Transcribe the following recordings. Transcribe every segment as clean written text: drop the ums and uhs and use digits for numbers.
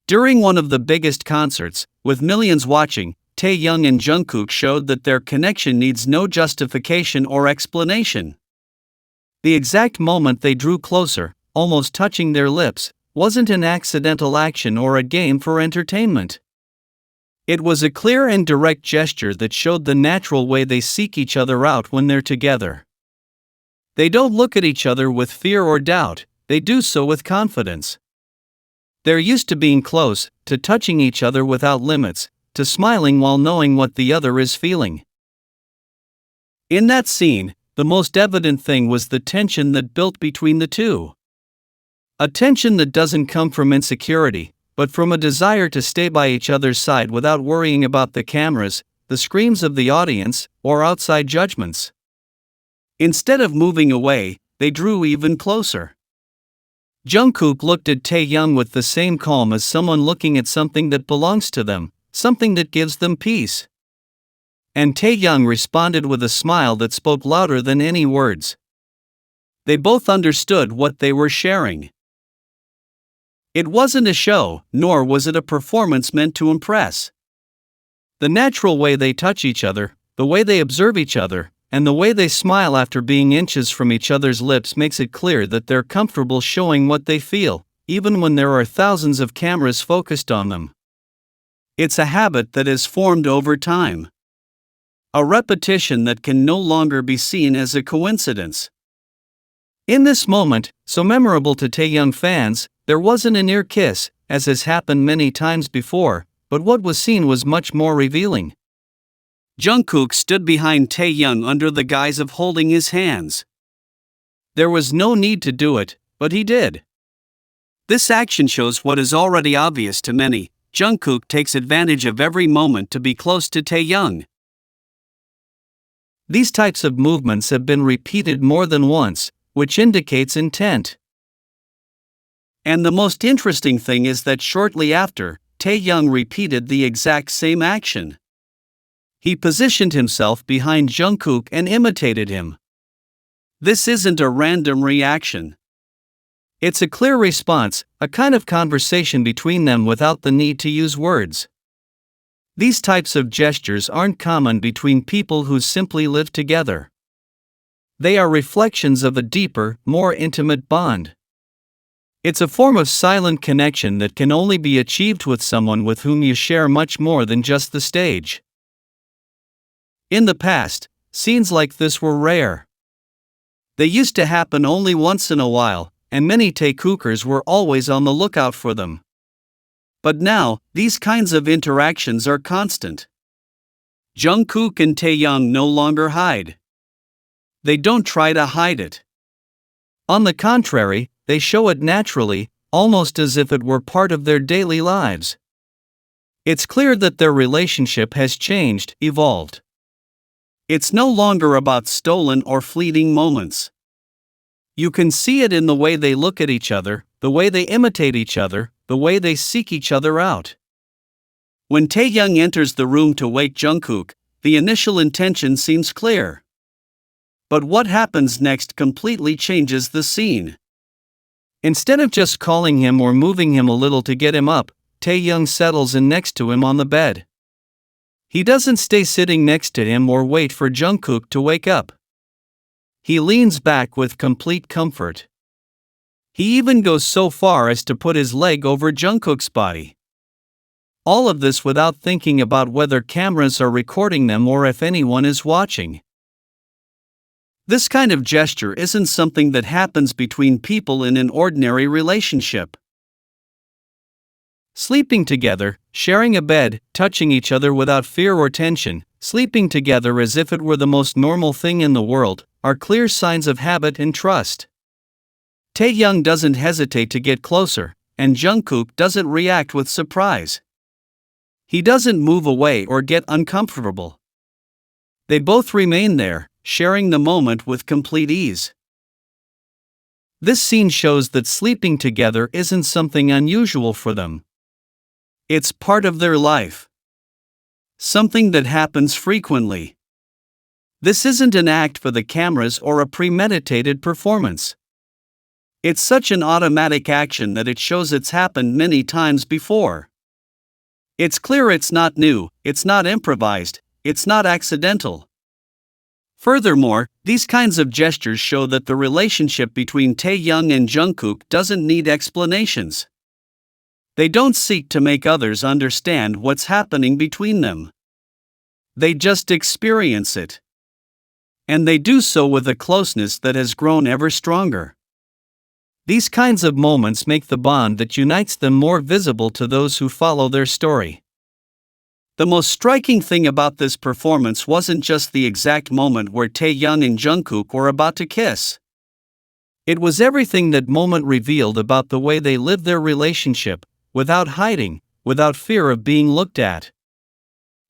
During one of the biggest concerts, with millions watching, Taehyung and Jungkook showed that their connection needs no justification or explanation. The exact moment they drew closer, almost touching their lips, wasn't an accidental action or a game for entertainment. It was a clear and direct gesture that showed the natural way they seek each other out when they're together. They don't look at each other with fear or doubt, they do so with confidence. They're used to being close, to touching each other without limits, to smiling while knowing what the other is feeling. In that scene, the most evident thing was the tension that built between the two. A tension that doesn't come from insecurity, but from a desire to stay by each other's side without worrying about the cameras, the screams of the audience, or outside judgments. Instead of moving away, they drew even closer. Jungkook looked at Taehyung with the same calm as someone looking at something that belongs to them, something that gives them peace. And Taehyung responded with a smile that spoke louder than any words. They both understood what they were sharing. It wasn't a show, nor was it a performance meant to impress. The natural way they touch each other, the way they observe each other, and the way they smile after being inches from each other's lips makes it clear that they're comfortable showing what they feel, even when there are thousands of cameras focused on them. It's a habit that has formed over time. A repetition that can no longer be seen as a coincidence. In this moment, so memorable to Taehyung fans, there wasn't a near kiss, as has happened many times before, but what was seen was much more revealing. Jungkook stood behind Taehyung under the guise of holding his hands. There was no need to do it, but he did. This action shows what is already obvious to many: Jungkook takes advantage of every moment to be close to Taehyung. These types of movements have been repeated more than once, which indicates intent. And the most interesting thing is that shortly after, Taehyung repeated the exact same action. He positioned himself behind Jungkook and imitated him. This isn't a random reaction. It's a clear response, a kind of conversation between them without the need to use words. These types of gestures aren't common between people who simply live together. They are reflections of a deeper, more intimate bond. It's a form of silent connection that can only be achieved with someone with whom you share much more than just the stage. In the past, scenes like this were rare. They used to happen only once in a while, and many Taekookers were always on the lookout for them. But now, these kinds of interactions are constant. Jungkook and Taehyung no longer hide. They don't try to hide it. On the contrary, they show it naturally, almost as if it were part of their daily lives. It's clear that their relationship has changed, evolved. It's no longer about stolen or fleeting moments. You can see it in the way they look at each other, the way they imitate each other, the way they seek each other out. When Taehyung enters the room to wake Jungkook, the initial intention seems clear. But what happens next completely changes the scene. Instead of just calling him or moving him a little to get him up, Taehyung settles in next to him on the bed. He doesn't stay sitting next to him or wait for Jungkook to wake up. He leans back with complete comfort. He even goes so far as to put his leg over Jungkook's body. All of this without thinking about whether cameras are recording them or if anyone is watching. This kind of gesture isn't something that happens between people in an ordinary relationship. Sleeping together, sharing a bed, touching each other without fear or tension, sleeping together as if it were the most normal thing in the world, are clear signs of habit and trust. Taehyung doesn't hesitate to get closer, and Jungkook doesn't react with surprise. He doesn't move away or get uncomfortable. They both remain there, sharing the moment with complete ease. This scene shows that sleeping together isn't something unusual for them. It's part of their life. Something that happens frequently. This isn't an act for the cameras or a premeditated performance. It's such an automatic action that it shows it's happened many times before. It's clear it's not new, it's not improvised, it's not accidental. Furthermore, these kinds of gestures show that the relationship between Taehyung and Jungkook doesn't need explanations. They don't seek to make others understand what's happening between them. They just experience it. And they do so with a closeness that has grown ever stronger. These kinds of moments make the bond that unites them more visible to those who follow their story. The most striking thing about this performance wasn't just the exact moment where Taehyung and Jungkook were about to kiss. It was everything that moment revealed about the way they lived their relationship, without hiding, without fear of being looked at.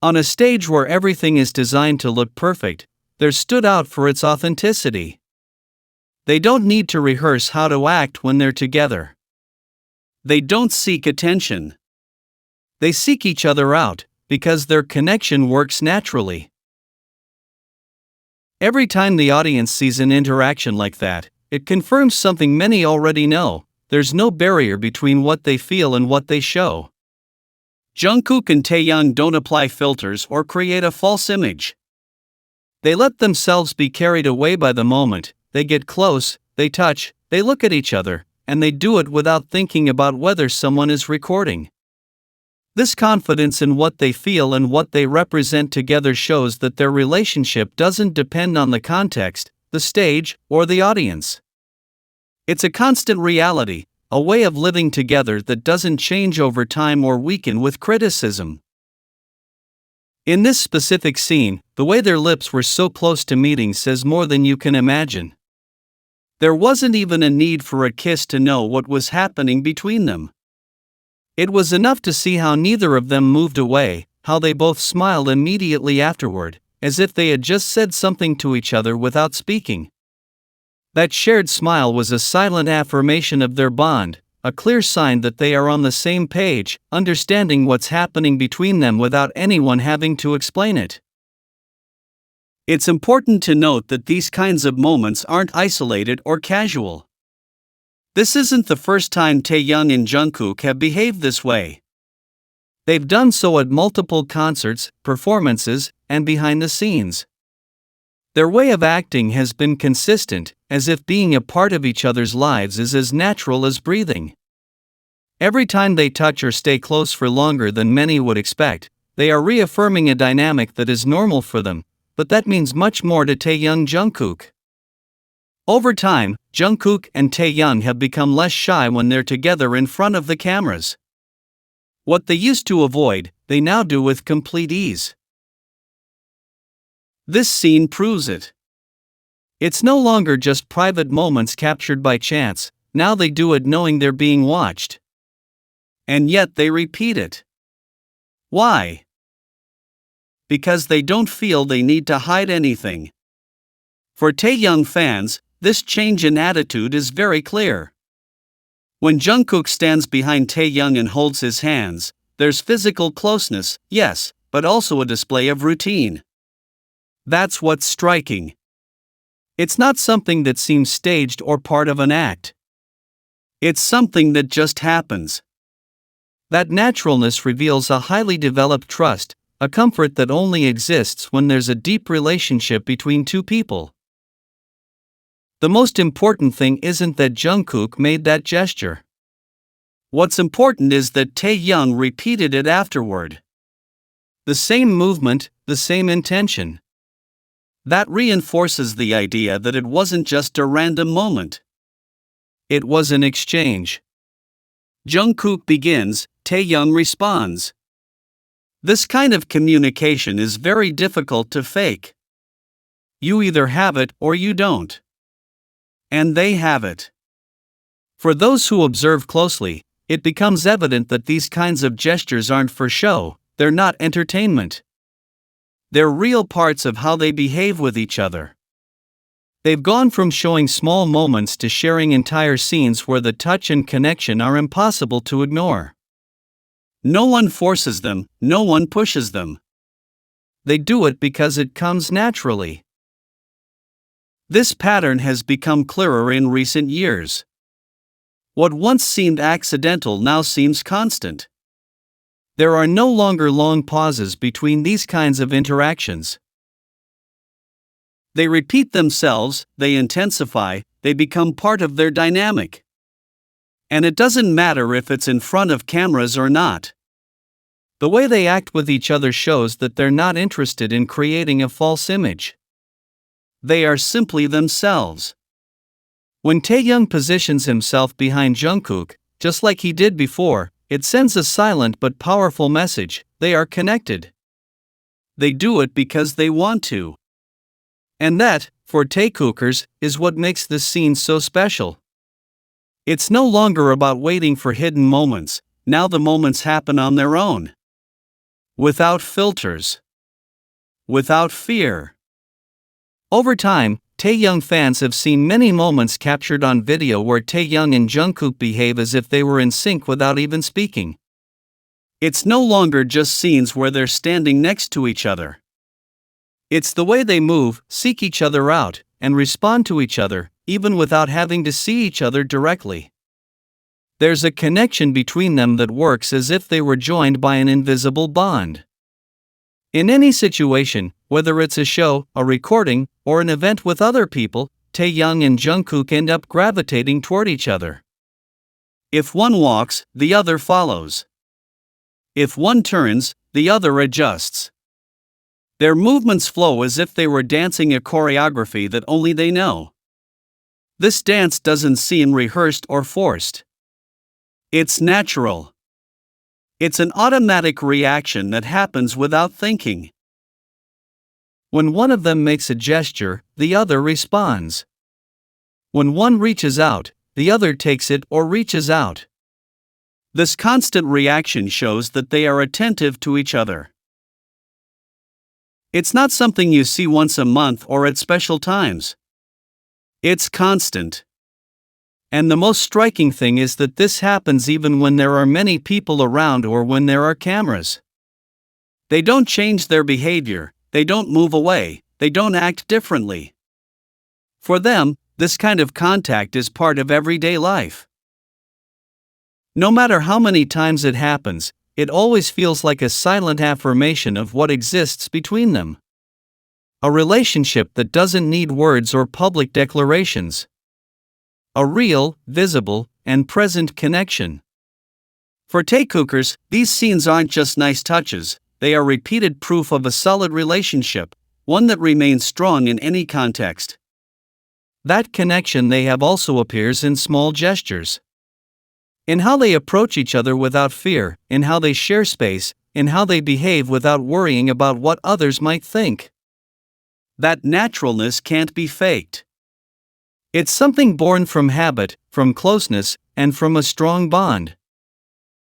On a stage where everything is designed to look perfect, theirs stood out for its authenticity. They don't need to rehearse how to act when they're together. They don't seek attention. They seek each other out, because their connection works naturally. Every time the audience sees an interaction like that, it confirms something many already know: there's no barrier between what they feel and what they show. Jungkook and Taehyung don't apply filters or create a false image. They let themselves be carried away by the moment. They get close, they touch, they look at each other, and they do it without thinking about whether someone is recording. This confidence in what they feel and what they represent together shows that their relationship doesn't depend on the context, the stage, or the audience. It's a constant reality, a way of living together that doesn't change over time or weaken with criticism. In this specific scene, the way their lips were so close to meeting says more than you can imagine. There wasn't even a need for a kiss to know what was happening between them. It was enough to see how neither of them moved away, how they both smiled immediately afterward, as if they had just said something to each other without speaking. That shared smile was a silent affirmation of their bond, a clear sign that they are on the same page, understanding what's happening between them without anyone having to explain it. It's important to note that these kinds of moments aren't isolated or casual. This isn't the first time Taehyung and Jungkook have behaved this way. They've done so at multiple concerts, performances, and behind the scenes. Their way of acting has been consistent, as if being a part of each other's lives is as natural as breathing. Every time they touch or stay close for longer than many would expect, they are reaffirming a dynamic that is normal for them, but that means much more to Taehyung Jungkook. Over time, Jungkook and Taehyung have become less shy when they're together in front of the cameras. What they used to avoid, they now do with complete ease. This scene proves it. It's no longer just private moments captured by chance, now they do it knowing they're being watched. And yet they repeat it. Why? Because they don't feel they need to hide anything. For Taehyung fans, this change in attitude is very clear. When Jungkook stands behind Taehyung and holds his hands, there's physical closeness, yes, but also a display of routine. That's what's striking. It's not something that seems staged or part of an act. It's something that just happens. That naturalness reveals a highly developed trust, a comfort that only exists when there's a deep relationship between two people. The most important thing isn't that Jungkook made that gesture. What's important is that Taehyung repeated it afterward. The same movement, the same intention. That reinforces the idea that it wasn't just a random moment. It was an exchange. Jungkook begins, Taehyung responds. This kind of communication is very difficult to fake. You either have it or you don't. And they have it. For those who observe closely, it becomes evident that these kinds of gestures aren't for show, they're not entertainment. They're real parts of how they behave with each other. They've gone from showing small moments to sharing entire scenes where the touch and connection are impossible to ignore. No one forces them, no one pushes them. They do it because it comes naturally. This pattern has become clearer in recent years. What once seemed accidental now seems constant. There are no longer long pauses between these kinds of interactions. They repeat themselves, they intensify, they become part of their dynamic. And it doesn't matter if it's in front of cameras or not. The way they act with each other shows that they're not interested in creating a false image. They are simply themselves. When Taehyung positions himself behind Jungkook, just like he did before, it sends a silent but powerful message: they are connected. They do it because they want to. And that, for Taekookers, is what makes this scene so special. It's no longer about waiting for hidden moments, now the moments happen on their own. Without filters. Without fear. Over time, Taehyung fans have seen many moments captured on video where Taehyung and Jungkook behave as if they were in sync without even speaking. It's no longer just scenes where they're standing next to each other. It's the way they move, seek each other out, and respond to each other, even without having to see each other directly. There's a connection between them that works as if they were joined by an invisible bond. In any situation, whether it's a show, a recording, or an event with other people, Taehyung and Jungkook end up gravitating toward each other. If one walks, the other follows. If one turns, the other adjusts. Their movements flow as if they were dancing a choreography that only they know. This dance doesn't seem rehearsed or forced. It's natural. It's an automatic reaction that happens without thinking. When one of them makes a gesture, the other responds. When one reaches out, the other takes it or reaches out. This constant reaction shows that they are attentive to each other. It's not something you see once a month or at special times. It's constant. And the most striking thing is that this happens even when there are many people around or when there are cameras. They don't change their behavior, they don't move away, they don't act differently. For them, this kind of contact is part of everyday life. No matter how many times it happens, it always feels like a silent affirmation of what exists between them. A relationship that doesn't need words or public declarations. A real, visible, and present connection. For Taekookers, these scenes aren't just nice touches, they are repeated proof of a solid relationship, one that remains strong in any context. That connection they have also appears in small gestures. In how they approach each other without fear, in how they share space, in how they behave without worrying about what others might think. That naturalness can't be faked. It's something born from habit, from closeness, and from a strong bond.